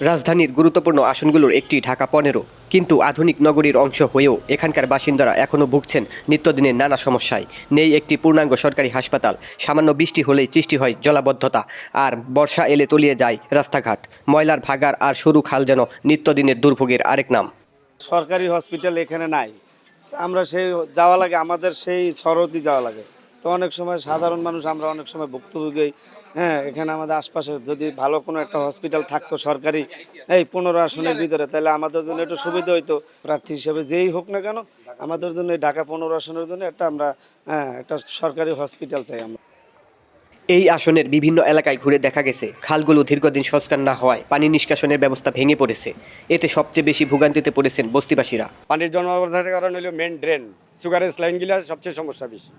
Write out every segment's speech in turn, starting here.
রাজধানীর গুরুত্বপূর্ণ আসনগুলোর একটি ঢাকা-15, কিন্তু আধুনিক নগরীর অংশ হয়েও এখানকার বাসিন্দারা এখনও ভুগছেন নিত্যদিনের নানা সমস্যায়। নেই একটি পূর্ণাঙ্গ সরকারি হাসপাতাল, সামান্য বৃষ্টি হলেই সৃষ্টি হয় জলাবদ্ধতা, আর বর্ষা এলে তলিয়ে যায় রাস্তাঘাট। ময়লার ভাগাড় আর সরু খাল যেন নিত্যদিনের দুর্ভোগের আরেক নাম। সরকারি হসপিটাল এখানে নাই, আমরা সেই যাওয়া লাগে, আমাদের সেই শরৎই যাওয়া লাগে। তো অনেক সময় সাধারণ মানুষ আমরা অনেক সময় ভুক্তভোগী। হ্যাঁ, এখানে আমাদের আশপাশে যদি ভালো কোনো একটা হসপিটাল থাকতো সরকারি, এই 15 আসনের ভিতরে, তাহলে আমাদের জন্য একটু সুবিধা হইতো। প্রার্থী হিসেবে যেই হোক না কেন, আমাদের জন্য এই ঢাকা 15 আসনের জন্য একটা সরকারি হসপিটাল চাই আমরা। এই আসনের বিভিন্ন এলাকায় ঘুরে দেখা গেছে খালগুলো দীর্ঘদিন সংস্কার না হওয়ায় পানি নিষ্কাশনের ব্যবস্থা ভেঙে পড়েছে। এতে সবচেয়ে বেশি ভোগান্তিতে পড়েছেন বস্তিবাসীরা। পানির জন্মাবস্থার কারণ হলো মেন ড্রেন, সুগারেজ লাইনগুলার সবচেয়ে সমস্যা বেশি।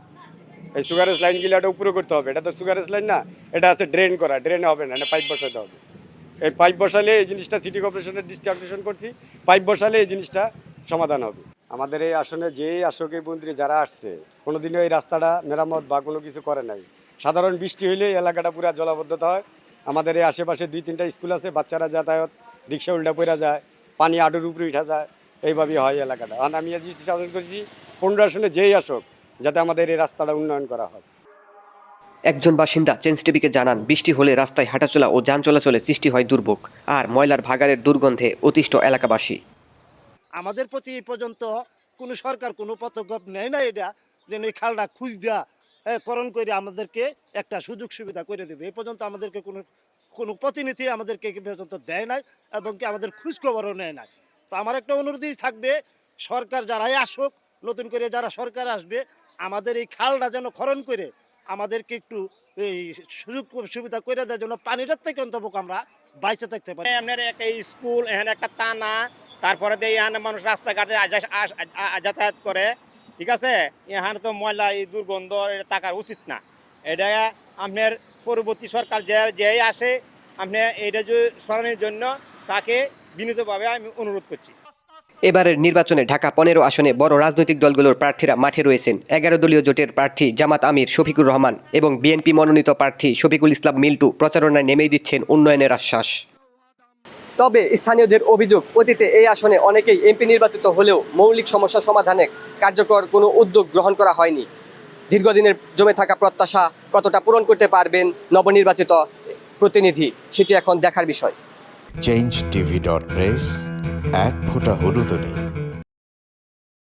এই সুগারেজ লাইনগুলাটা উপরে করতে হবে, এটা তো সুগারেজ লাইন না, এটা আছে ড্রেন করা, ড্রেনে হবে না, এটা পাইপ বসাতে হবে। এই পাইপ বসালে এই জিনিসটা সিটি কর্পোরেশনের দৃষ্টি আকর্ষণ করছি, পাইপ বসালে এই জিনিসটা সমাধান হবে। আমাদের এই আসনে যে আসকে মন্ত্রী যারা আসছে, কোনোদিনও এই রাস্তাটা মেরামত বা কোনো কিছু করে নাই। সাধারণ বৃষ্টি হইলে এলাকাটা পুরো জলাবদ্ধতা হয়। আমাদের এই আশেপাশে 2-3টা স্কুল আছে, বাচ্চারা যাতায়াত, রিক্সা উল্টা পড়া যায়, পানি আডুর উপরে উঠা যায়, এইভাবেই হয় এলাকাটা। আর আমি এই দৃষ্টি সাধন করেছি 15 আসনে যেই আসুক, যাতে আমাদের এই রাস্তাটা উন্নয়ন করা হয়। একজন বাসিন্দা চেঞ্জ টিভিকে জানান, বৃষ্টি হলে রাস্তায় হাঁটাচলা ও যান চলাচলে সৃষ্টি হয় দুর্ভোগ, আর ময়লার ভাগাড়ের দুর্গন্ধে অতিষ্ঠ এলাকাবাসী। আমাদের প্রতি এই পর্যন্ত কোনো সরকার কোনো পদক্ষেপ নেয় না, এটা যেন এই খালটা খুঁজ দেওয়া করণ করে আমাদেরকে একটা সুযোগ সুবিধা করে দেবে। এই পর্যন্ত আমাদেরকে কোনো প্রতিনিধি আমাদেরকে এই পর্যন্ত দেয় নাই, এবং কি আমাদের খোঁজখবরও নেয় নাই। তো আমার একটা অনুরোধই থাকবে, সরকার যারাই আসুক, নতুন করে যারা সরকার আসবে, আমাদের এই খালটা যেন খনন করে আমাদেরকে একটু এই সুযোগ সুবিধা করে দেয়, যেন পানিটার থেকে অন্তত আমরা বাইচে থাকতে পারি। আপনার একটা স্কুল, এখানে একটা টানা, তারপরে দিয়ে এখানে মানুষ রাস্তাঘাটে যাতায়াত করে, ঠিক আছে। এখানে তো ময়লা, এই দুর্গন্ধ, এটা থাকার উচিত না। এটা আপনার পরবর্তী সরকার যেই আসে, আপনি এটা যে সরানোর জন্য তাকে বিনীতভাবে আমি অনুরোধ করছি। এবারের নির্বাচনে ঢাকা-15 আসনে বড় রাজনৈতিক দলগুলোর প্রার্থীরা মাঠে রয়েছেন। 11 দলীয় জোটের প্রার্থী জামাত আমির শফিকুর রহমান এবং বিএনপি মনোনীত প্রার্থী শফিকুল ইসলাম মিল্টু প্রচারণায় নেমেই দিচ্ছেন উন্নয়নের আশ্বাস। তবে স্থানীয়দের অভিযোগ, অতীতে এই আসনে অনেকেই এমপি নির্বাচিত হলেও মৌলিক সমস্যা সমাধানে কার্যকর কোনো উদ্যোগ গ্রহণ করা হয়নি। দীর্ঘদিনের জমে থাকা প্রত্যাশা কতটা পূরণ করতে পারবেন নবনির্বাচিত প্রতিনিধি, সেটি এখন দেখার বিষয়। changeTV.press, এক ফোঁটা হলুদও নেই।